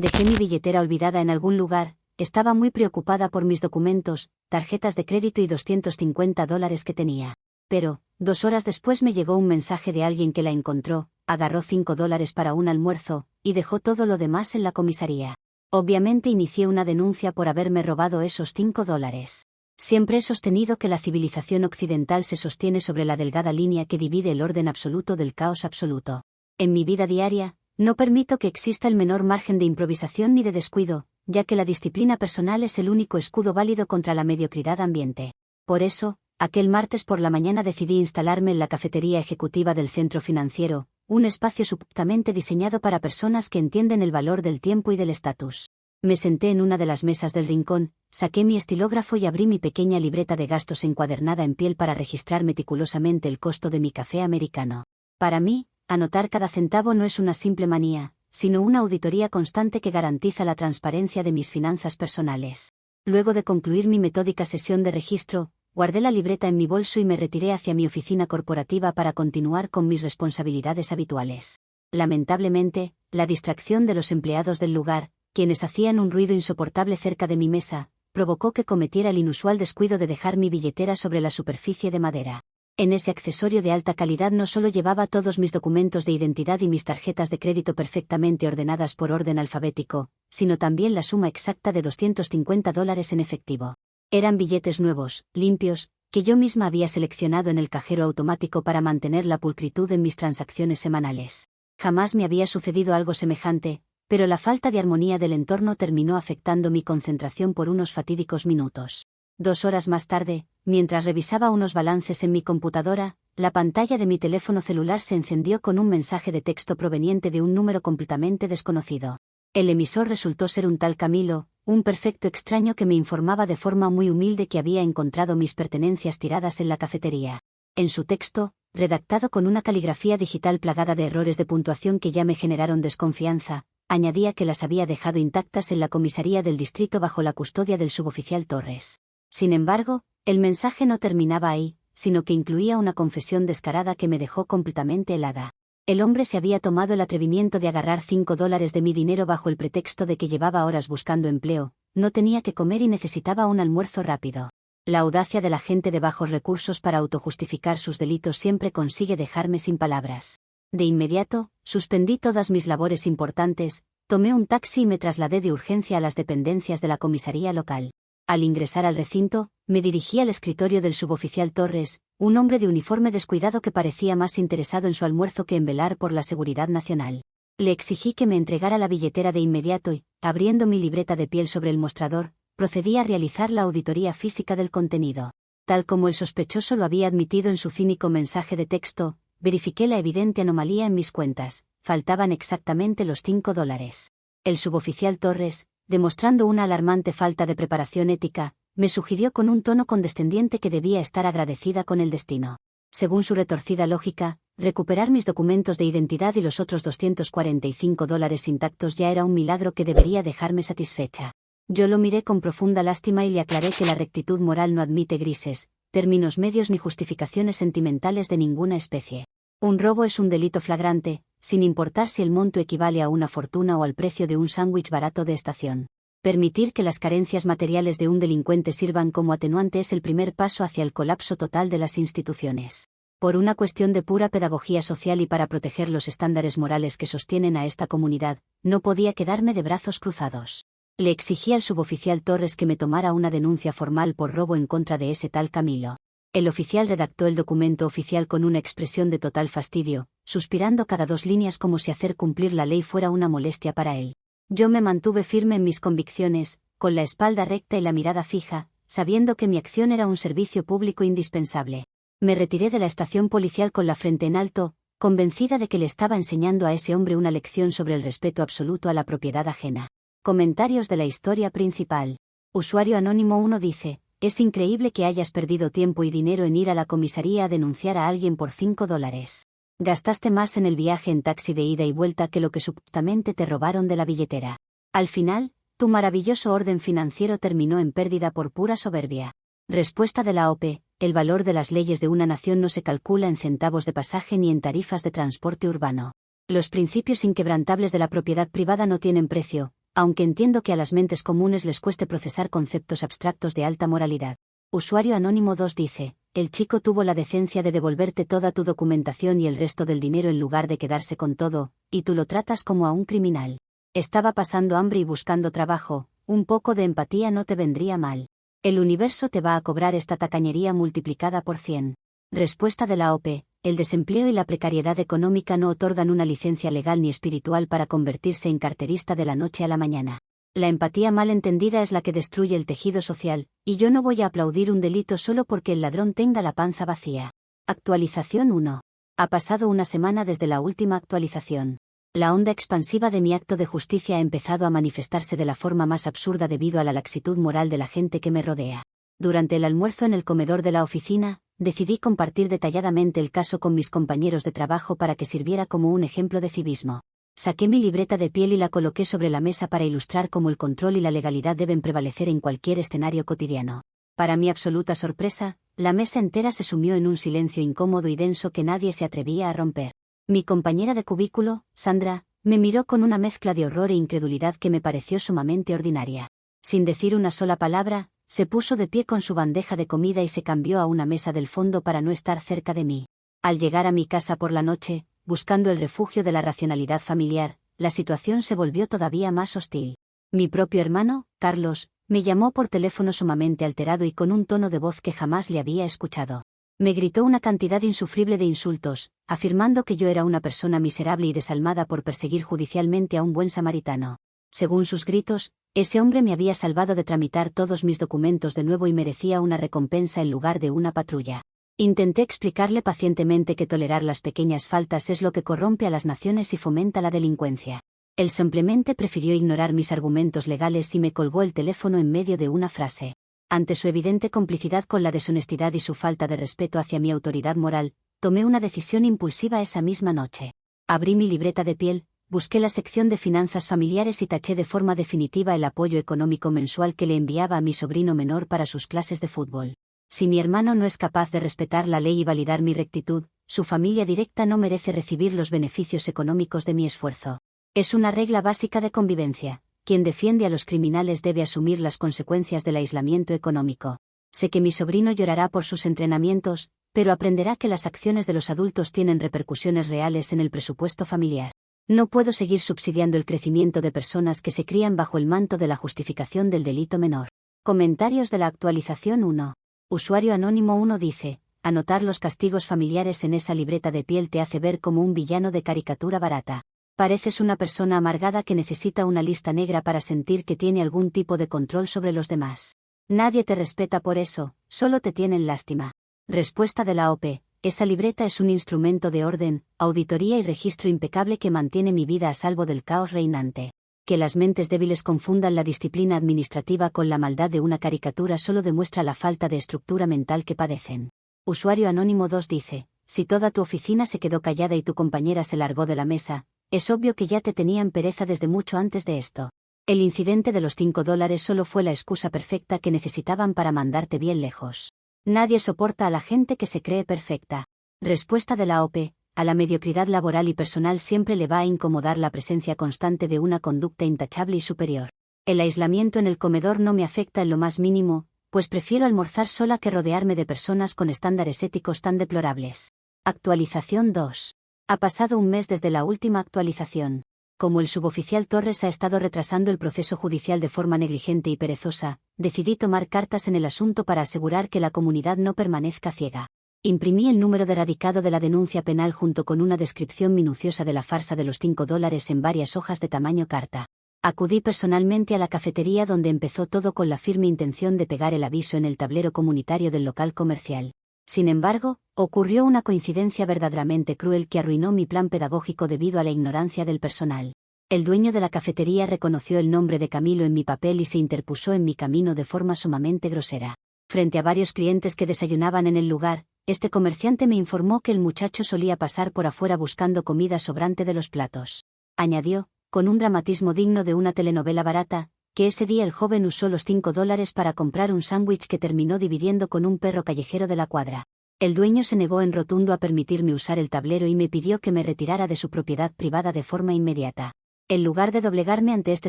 Dejé mi billetera olvidada en algún lugar, estaba muy preocupada por mis documentos, tarjetas de crédito y $250 que tenía. Pero, 2 horas después me llegó un mensaje de alguien que la encontró, agarró $5 para un almuerzo, y dejó todo lo demás en la comisaría. Obviamente inicié una denuncia por haberme robado esos $5. Siempre he sostenido que la civilización occidental se sostiene sobre la delgada línea que divide el orden absoluto del caos absoluto. En mi vida diaria, no permito que exista el menor margen de improvisación ni de descuido, ya que la disciplina personal es el único escudo válido contra la mediocridad ambiente. Por eso, aquel martes por la mañana decidí instalarme en la cafetería ejecutiva del centro financiero, un espacio supuestamente diseñado para personas que entienden el valor del tiempo y del estatus. Me senté en una de las mesas del rincón, saqué mi estilógrafo y abrí mi pequeña libreta de gastos encuadernada en piel para registrar meticulosamente el costo de mi café americano. Para mí, anotar cada centavo no es una simple manía, sino una auditoría constante que garantiza la transparencia de mis finanzas personales. Luego de concluir mi metódica sesión de registro, guardé la libreta en mi bolso y me retiré hacia mi oficina corporativa para continuar con mis responsabilidades habituales. Lamentablemente, la distracción de los empleados del lugar, quienes hacían un ruido insoportable cerca de mi mesa, provocó que cometiera el inusual descuido de dejar mi billetera sobre la superficie de madera. En ese accesorio de alta calidad no solo llevaba todos mis documentos de identidad y mis tarjetas de crédito perfectamente ordenadas por orden alfabético, sino también la suma exacta de $250 en efectivo. Eran billetes nuevos, limpios, que yo misma había seleccionado en el cajero automático para mantener la pulcritud en mis transacciones semanales. Jamás me había sucedido algo semejante, pero la falta de armonía del entorno terminó afectando mi concentración por unos fatídicos minutos. 2 horas más tarde, mientras revisaba unos balances en mi computadora, la pantalla de mi teléfono celular se encendió con un mensaje de texto proveniente de un número completamente desconocido. El emisor resultó ser un tal Camilo, un perfecto extraño que me informaba de forma muy humilde que había encontrado mis pertenencias tiradas en la cafetería. En su texto, redactado con una caligrafía digital plagada de errores de puntuación que ya me generaron desconfianza, añadía que las había dejado intactas en la comisaría del distrito bajo la custodia del suboficial Torres. Sin embargo, el mensaje no terminaba ahí, sino que incluía una confesión descarada que me dejó completamente helada. El hombre se había tomado el atrevimiento de agarrar $5 de mi dinero bajo el pretexto de que llevaba horas buscando empleo, no tenía que comer y necesitaba un almuerzo rápido. La audacia de la gente de bajos recursos para autojustificar sus delitos siempre consigue dejarme sin palabras. De inmediato, suspendí todas mis labores importantes, tomé un taxi y me trasladé de urgencia a las dependencias de la comisaría local. Al ingresar al recinto, me dirigí al escritorio del suboficial Torres, un hombre de uniforme descuidado que parecía más interesado en su almuerzo que en velar por la seguridad nacional. Le exigí que me entregara la billetera de inmediato y, abriendo mi libreta de piel sobre el mostrador, procedí a realizar la auditoría física del contenido. Tal como el sospechoso lo había admitido en su cínico mensaje de texto, verifiqué la evidente anomalía en mis cuentas, faltaban exactamente los $5. El suboficial Torres, demostrando una alarmante falta de preparación ética, me sugirió con un tono condescendiente que debía estar agradecida con el destino. Según su retorcida lógica, recuperar mis documentos de identidad y los otros $245 intactos ya era un milagro que debería dejarme satisfecha. Yo lo miré con profunda lástima y le aclaré que la rectitud moral no admite grises, términos medios ni justificaciones sentimentales de ninguna especie. Un robo es un delito flagrante, sin importar si el monto equivale a una fortuna o al precio de un sándwich barato de estación. Permitir que las carencias materiales de un delincuente sirvan como atenuante es el primer paso hacia el colapso total de las instituciones. Por una cuestión de pura pedagogía social y para proteger los estándares morales que sostienen a esta comunidad, no podía quedarme de brazos cruzados. Le exigí al suboficial Torres que me tomara una denuncia formal por robo en contra de ese tal Camilo. El oficial redactó el documento oficial con una expresión de total fastidio, suspirando cada 2 líneas como si hacer cumplir la ley fuera una molestia para él. Yo me mantuve firme en mis convicciones, con la espalda recta y la mirada fija, sabiendo que mi acción era un servicio público indispensable. Me retiré de la estación policial con la frente en alto, convencida de que le estaba enseñando a ese hombre una lección sobre el respeto absoluto a la propiedad ajena. Comentarios de la historia principal. Usuario Anónimo 1 dice: es increíble que hayas perdido tiempo y dinero en ir a la comisaría a denunciar a alguien por $5. Gastaste más en el viaje en taxi de ida y vuelta que lo que supuestamente te robaron de la billetera. Al final, tu maravilloso orden financiero terminó en pérdida por pura soberbia. Respuesta de la OPE: el valor de las leyes de una nación no se calcula en centavos de pasaje ni en tarifas de transporte urbano. Los principios inquebrantables de la propiedad privada no tienen precio, aunque entiendo que a las mentes comunes les cueste procesar conceptos abstractos de alta moralidad. Usuario anónimo 2 dice, el chico tuvo la decencia de devolverte toda tu documentación y el resto del dinero en lugar de quedarse con todo, y tú lo tratas como a un criminal. Estaba pasando hambre y buscando trabajo, un poco de empatía no te vendría mal. El universo te va a cobrar esta tacañería multiplicada por 100. Respuesta de la OP, el desempleo y la precariedad económica no otorgan una licencia legal ni espiritual para convertirse en carterista de la noche a la mañana. La empatía mal entendida es la que destruye el tejido social, y yo no voy a aplaudir un delito solo porque el ladrón tenga la panza vacía. Actualización 1. Ha pasado una semana desde la última actualización. La onda expansiva de mi acto de justicia ha empezado a manifestarse de la forma más absurda debido a la laxitud moral de la gente que me rodea. Durante el almuerzo en el comedor de la oficina, decidí compartir detalladamente el caso con mis compañeros de trabajo para que sirviera como un ejemplo de civismo. Saqué mi libreta de piel y la coloqué sobre la mesa para ilustrar cómo el control y la legalidad deben prevalecer en cualquier escenario cotidiano. Para mi absoluta sorpresa, la mesa entera se sumió en un silencio incómodo y denso que nadie se atrevía a romper. Mi compañera de cubículo, Sandra, me miró con una mezcla de horror e incredulidad que me pareció sumamente ordinaria. Sin decir una sola palabra, se puso de pie con su bandeja de comida y se cambió a una mesa del fondo para no estar cerca de mí. Al llegar a mi casa por la noche, buscando el refugio de la racionalidad familiar, la situación se volvió todavía más hostil. Mi propio hermano, Carlos, me llamó por teléfono sumamente alterado y con un tono de voz que jamás le había escuchado. Me gritó una cantidad insufrible de insultos, afirmando que yo era una persona miserable y desalmada por perseguir judicialmente a un buen samaritano. Según sus gritos, ese hombre me había salvado de tramitar todos mis documentos de nuevo y merecía una recompensa en lugar de una patrulla. Intenté explicarle pacientemente que tolerar las pequeñas faltas es lo que corrompe a las naciones y fomenta la delincuencia. Él simplemente prefirió ignorar mis argumentos legales y me colgó el teléfono en medio de una frase. Ante su evidente complicidad con la deshonestidad y su falta de respeto hacia mi autoridad moral, tomé una decisión impulsiva esa misma noche. Abrí mi libreta de piel, busqué la sección de finanzas familiares y taché de forma definitiva el apoyo económico mensual que le enviaba a mi sobrino menor para sus clases de fútbol. Si mi hermano no es capaz de respetar la ley y validar mi rectitud, su familia directa no merece recibir los beneficios económicos de mi esfuerzo. Es una regla básica de convivencia. Quien defiende a los criminales debe asumir las consecuencias del aislamiento económico. Sé que mi sobrino llorará por sus entrenamientos, pero aprenderá que las acciones de los adultos tienen repercusiones reales en el presupuesto familiar. No puedo seguir subsidiando el crecimiento de personas que se crían bajo el manto de la justificación del delito menor. Comentarios de la actualización 1. Usuario anónimo 1 dice, anotar los castigos familiares en esa libreta de piel te hace ver como un villano de caricatura barata. Pareces una persona amargada que necesita una lista negra para sentir que tiene algún tipo de control sobre los demás. Nadie te respeta por eso, solo te tienen lástima. Respuesta de la OP, esa libreta es un instrumento de orden, auditoría y registro impecable que mantiene mi vida a salvo del caos reinante. Que las mentes débiles confundan la disciplina administrativa con la maldad de una caricatura solo demuestra la falta de estructura mental que padecen. Usuario anónimo 2 dice, si toda tu oficina se quedó callada y tu compañera se largó de la mesa, es obvio que ya te tenían pereza desde mucho antes de esto. El incidente de los $5 solo fue la excusa perfecta que necesitaban para mandarte bien lejos. Nadie soporta a la gente que se cree perfecta. Respuesta de la OP, a la mediocridad laboral y personal siempre le va a incomodar la presencia constante de una conducta intachable y superior. El aislamiento en el comedor no me afecta en lo más mínimo, pues prefiero almorzar sola que rodearme de personas con estándares éticos tan deplorables. Actualización 2. Ha pasado un mes desde la última actualización. Como el suboficial Torres ha estado retrasando el proceso judicial de forma negligente y perezosa, decidí tomar cartas en el asunto para asegurar que la comunidad no permanezca ciega. Imprimí el número de radicado de la denuncia penal junto con una descripción minuciosa de la farsa de los $5 en varias hojas de tamaño carta. Acudí personalmente a la cafetería donde empezó todo con la firme intención de pegar el aviso en el tablero comunitario del local comercial. Sin embargo, ocurrió una coincidencia verdaderamente cruel que arruinó mi plan pedagógico debido a la ignorancia del personal. El dueño de la cafetería reconoció el nombre de Camilo en mi papel y se interpuso en mi camino de forma sumamente grosera. Frente a varios clientes que desayunaban en el lugar, este comerciante me informó que el muchacho solía pasar por afuera buscando comida sobrante de los platos. Añadió, con un dramatismo digno de una telenovela barata, que ese día el joven usó los $5 para comprar un sándwich que terminó dividiendo con un perro callejero de la cuadra. El dueño se negó en rotundo a permitirme usar el tablero y me pidió que me retirara de su propiedad privada de forma inmediata. En lugar de doblegarme ante este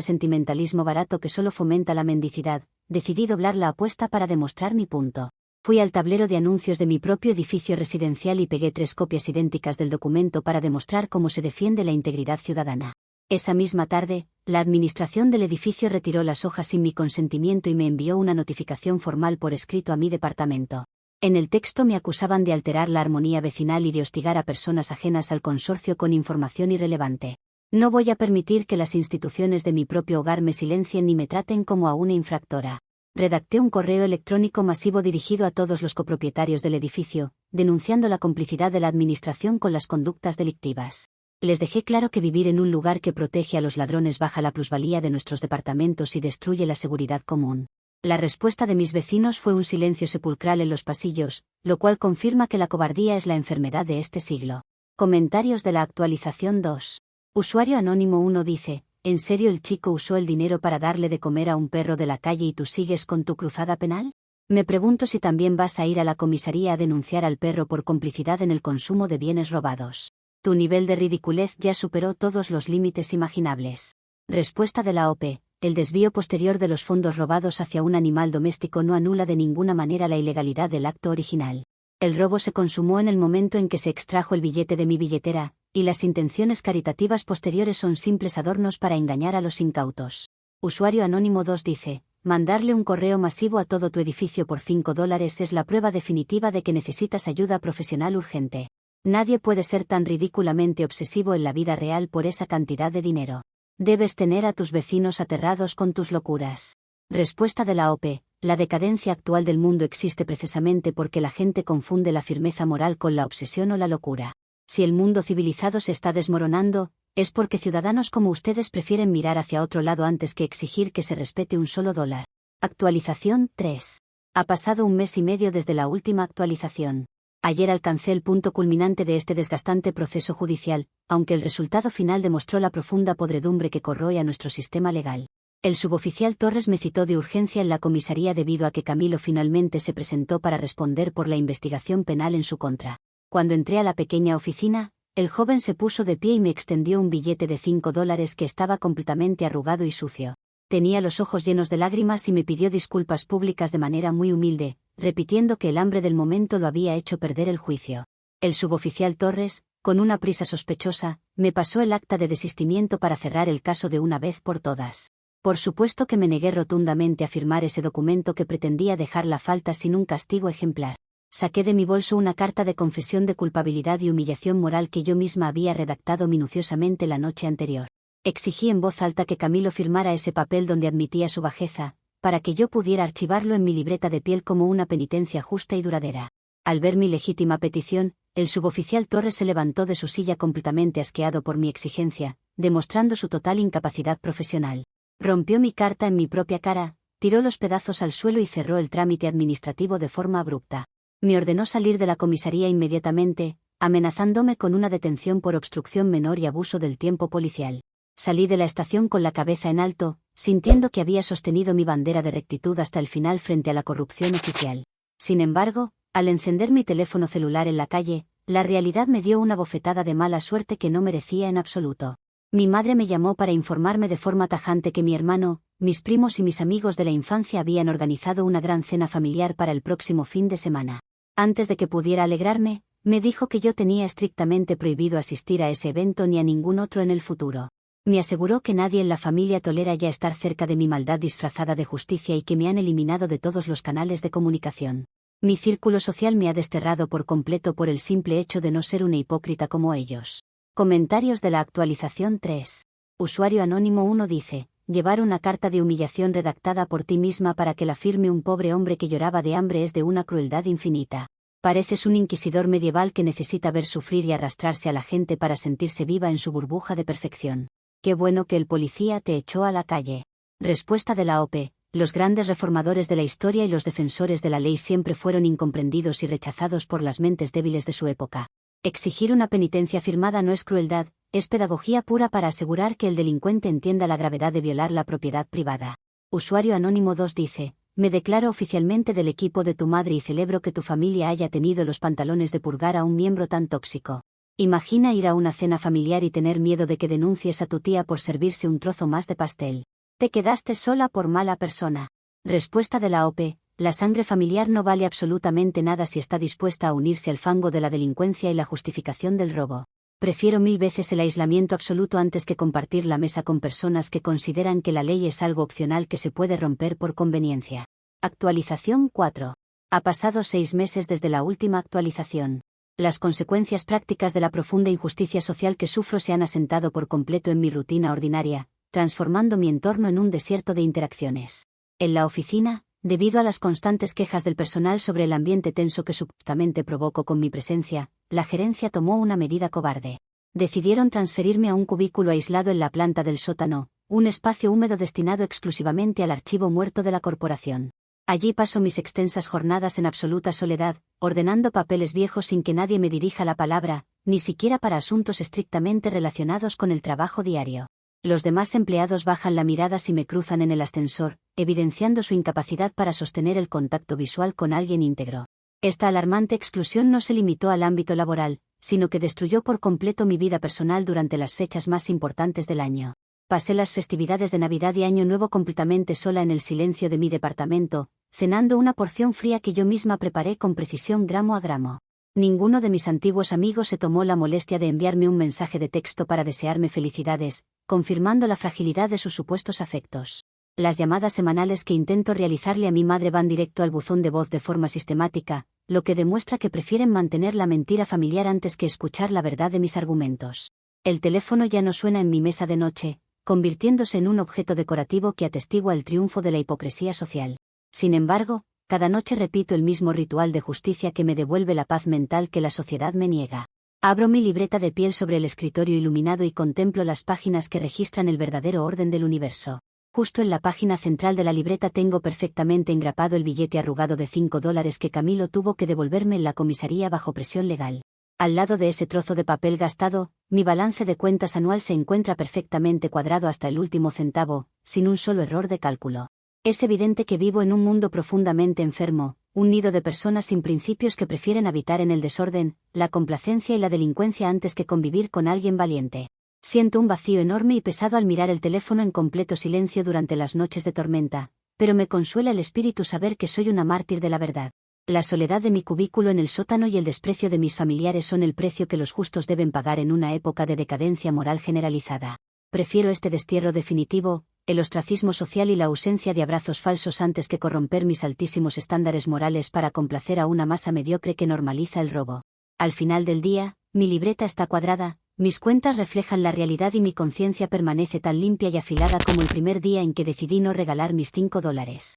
sentimentalismo barato que solo fomenta la mendicidad, decidí doblar la apuesta para demostrar mi punto. Fui al tablero de anuncios de mi propio edificio residencial y pegué 3 copias idénticas del documento para demostrar cómo se defiende la integridad ciudadana. Esa misma tarde, la administración del edificio retiró las hojas sin mi consentimiento y me envió una notificación formal por escrito a mi departamento. En el texto me acusaban de alterar la armonía vecinal y de hostigar a personas ajenas al consorcio con información irrelevante. No voy a permitir que las instituciones de mi propio hogar me silencien ni me traten como a una infractora. Redacté un correo electrónico masivo dirigido a todos los copropietarios del edificio, denunciando la complicidad de la administración con las conductas delictivas. Les dejé claro que vivir en un lugar que protege a los ladrones baja la plusvalía de nuestros departamentos y destruye la seguridad común. La respuesta de mis vecinos fue un silencio sepulcral en los pasillos, lo cual confirma que la cobardía es la enfermedad de este siglo. Comentarios de la actualización 2. Usuario Anónimo 1 dice: ¿en serio el chico usó el dinero para darle de comer a un perro de la calle y tú sigues con tu cruzada penal? Me pregunto si también vas a ir a la comisaría a denunciar al perro por complicidad en el consumo de bienes robados. Tu nivel de ridiculez ya superó todos los límites imaginables. Respuesta de la OP. El desvío posterior de los fondos robados hacia un animal doméstico no anula de ninguna manera la ilegalidad del acto original. El robo se consumó en el momento en que se extrajo el billete de mi billetera, y las intenciones caritativas posteriores son simples adornos para engañar a los incautos. Usuario Anónimo 2 dice: mandarle un correo masivo a todo tu edificio por $5 es la prueba definitiva de que necesitas ayuda profesional urgente. Nadie puede ser tan ridículamente obsesivo en la vida real por esa cantidad de dinero. Debes tener a tus vecinos aterrados con tus locuras. Respuesta de la OP. La decadencia actual del mundo existe precisamente porque la gente confunde la firmeza moral con la obsesión o la locura. Si el mundo civilizado se está desmoronando, es porque ciudadanos como ustedes prefieren mirar hacia otro lado antes que exigir que se respete un solo dólar. Actualización 3. Ha pasado un mes y medio desde la última actualización. Ayer alcancé el punto culminante de este desgastante proceso judicial, aunque el resultado final demostró la profunda podredumbre que corroe a nuestro sistema legal. El suboficial Torres me citó de urgencia en la comisaría debido a que Camilo finalmente se presentó para responder por la investigación penal en su contra. Cuando entré a la pequeña oficina, el joven se puso de pie y me extendió un billete de $5 que estaba completamente arrugado y sucio. Tenía los ojos llenos de lágrimas y me pidió disculpas públicas de manera muy humilde, repitiendo que el hambre del momento lo había hecho perder el juicio. El suboficial Torres, con una prisa sospechosa, me pasó el acta de desistimiento para cerrar el caso de una vez por todas. Por supuesto que me negué rotundamente a firmar ese documento que pretendía dejar la falta sin un castigo ejemplar. Saqué de mi bolso una carta de confesión de culpabilidad y humillación moral que yo misma había redactado minuciosamente la noche anterior. Exigí en voz alta que Camilo firmara ese papel donde admitía su bajeza, para que yo pudiera archivarlo en mi libreta de piel como una penitencia justa y duradera. Al ver mi legítima petición, el suboficial Torres se levantó de su silla completamente asqueado por mi exigencia, demostrando su total incapacidad profesional. Rompió mi carta en mi propia cara, tiró los pedazos al suelo y cerró el trámite administrativo de forma abrupta. Me ordenó salir de la comisaría inmediatamente, amenazándome con una detención por obstrucción menor y abuso del tiempo policial. Salí de la estación con la cabeza en alto, sintiendo que había sostenido mi bandera de rectitud hasta el final frente a la corrupción oficial. Sin embargo, al encender mi teléfono celular en la calle, la realidad me dio una bofetada de mala suerte que no merecía en absoluto. Mi madre me llamó para informarme de forma tajante que mi hermano, mis primos y mis amigos de la infancia habían organizado una gran cena familiar para el próximo fin de semana. Antes de que pudiera alegrarme, me dijo que yo tenía estrictamente prohibido asistir a ese evento ni a ningún otro en el futuro. Me aseguró que nadie en la familia tolera ya estar cerca de mi maldad disfrazada de justicia y que me han eliminado de todos los canales de comunicación. Mi círculo social me ha desterrado por completo por el simple hecho de no ser una hipócrita como ellos. Comentarios de la actualización 3. Usuario Anónimo 1 dice: llevar una carta de humillación redactada por ti misma para que la firme un pobre hombre que lloraba de hambre es de una crueldad infinita. Pareces un inquisidor medieval que necesita ver sufrir y arrastrarse a la gente para sentirse viva en su burbuja de perfección. Qué bueno que el policía te echó a la calle. Respuesta de la OP. Los grandes reformadores de la historia y los defensores de la ley siempre fueron incomprendidos y rechazados por las mentes débiles de su época. Exigir una penitencia firmada no es crueldad, es pedagogía pura para asegurar que el delincuente entienda la gravedad de violar la propiedad privada. Usuario Anónimo 2 dice: me declaro oficialmente del equipo de tu madre y celebro que tu familia haya tenido los pantalones de purgar a un miembro tan tóxico. Imagina ir a una cena familiar y tener miedo de que denuncies a tu tía por servirse un trozo más de pastel. Te quedaste sola por mala persona. Respuesta de la OPE: la sangre familiar no vale absolutamente nada si está dispuesta a unirse al fango de la delincuencia y la justificación del robo. Prefiero 1000 veces el aislamiento absoluto antes que compartir la mesa con personas que consideran que la ley es algo opcional que se puede romper por conveniencia. Actualización 4. Ha pasado 6 meses desde la última actualización. Las consecuencias prácticas de la profunda injusticia social que sufro se han asentado por completo en mi rutina ordinaria, transformando mi entorno en un desierto de interacciones. En la oficina, debido a las constantes quejas del personal sobre el ambiente tenso que supuestamente provoco con mi presencia, la gerencia tomó una medida cobarde. Decidieron transferirme a un cubículo aislado en la planta del sótano, un espacio húmedo destinado exclusivamente al archivo muerto de la corporación. Allí paso mis extensas jornadas en absoluta soledad, ordenando papeles viejos sin que nadie me dirija la palabra, ni siquiera para asuntos estrictamente relacionados con el trabajo diario. Los demás empleados bajan la mirada si me cruzan en el ascensor, evidenciando su incapacidad para sostener el contacto visual con alguien íntegro. Esta alarmante exclusión no se limitó al ámbito laboral, sino que destruyó por completo mi vida personal durante las fechas más importantes del año. Pasé las festividades de Navidad y Año Nuevo completamente sola en el silencio de mi departamento, cenando una porción fría que yo misma preparé con precisión gramo a gramo. Ninguno de mis antiguos amigos se tomó la molestia de enviarme un mensaje de texto para desearme felicidades, confirmando la fragilidad de sus supuestos afectos. Las llamadas semanales que intento realizarle a mi madre van directo al buzón de voz de forma sistemática, lo que demuestra que prefieren mantener la mentira familiar antes que escuchar la verdad de mis argumentos. El teléfono ya no suena en mi mesa de noche, convirtiéndose en un objeto decorativo que atestigua el triunfo de la hipocresía social. Sin embargo, cada noche repito el mismo ritual de justicia que me devuelve la paz mental que la sociedad me niega. Abro mi libreta de piel sobre el escritorio iluminado y contemplo las páginas que registran el verdadero orden del universo. Justo en la página central de la libreta tengo perfectamente engrapado el billete arrugado de $5 que Camilo tuvo que devolverme en la comisaría bajo presión legal. Al lado de ese trozo de papel gastado, mi balance de cuentas anual se encuentra perfectamente cuadrado hasta el último centavo, sin un solo error de cálculo. Es evidente que vivo en un mundo profundamente enfermo, un nido de personas sin principios que prefieren habitar en el desorden, la complacencia y la delincuencia antes que convivir con alguien valiente. Siento un vacío enorme y pesado al mirar el teléfono en completo silencio durante las noches de tormenta, pero me consuela el espíritu saber que soy una mártir de la verdad. La soledad de mi cubículo en el sótano y el desprecio de mis familiares son el precio que los justos deben pagar en una época de decadencia moral generalizada. Prefiero este destierro definitivo, el ostracismo social y la ausencia de abrazos falsos antes que corromper mis altísimos estándares morales para complacer a una masa mediocre que normaliza el robo. Al final del día, mi libreta está cuadrada, mis cuentas reflejan la realidad y mi conciencia permanece tan limpia y afilada como el primer día en que decidí no regalar mis $5.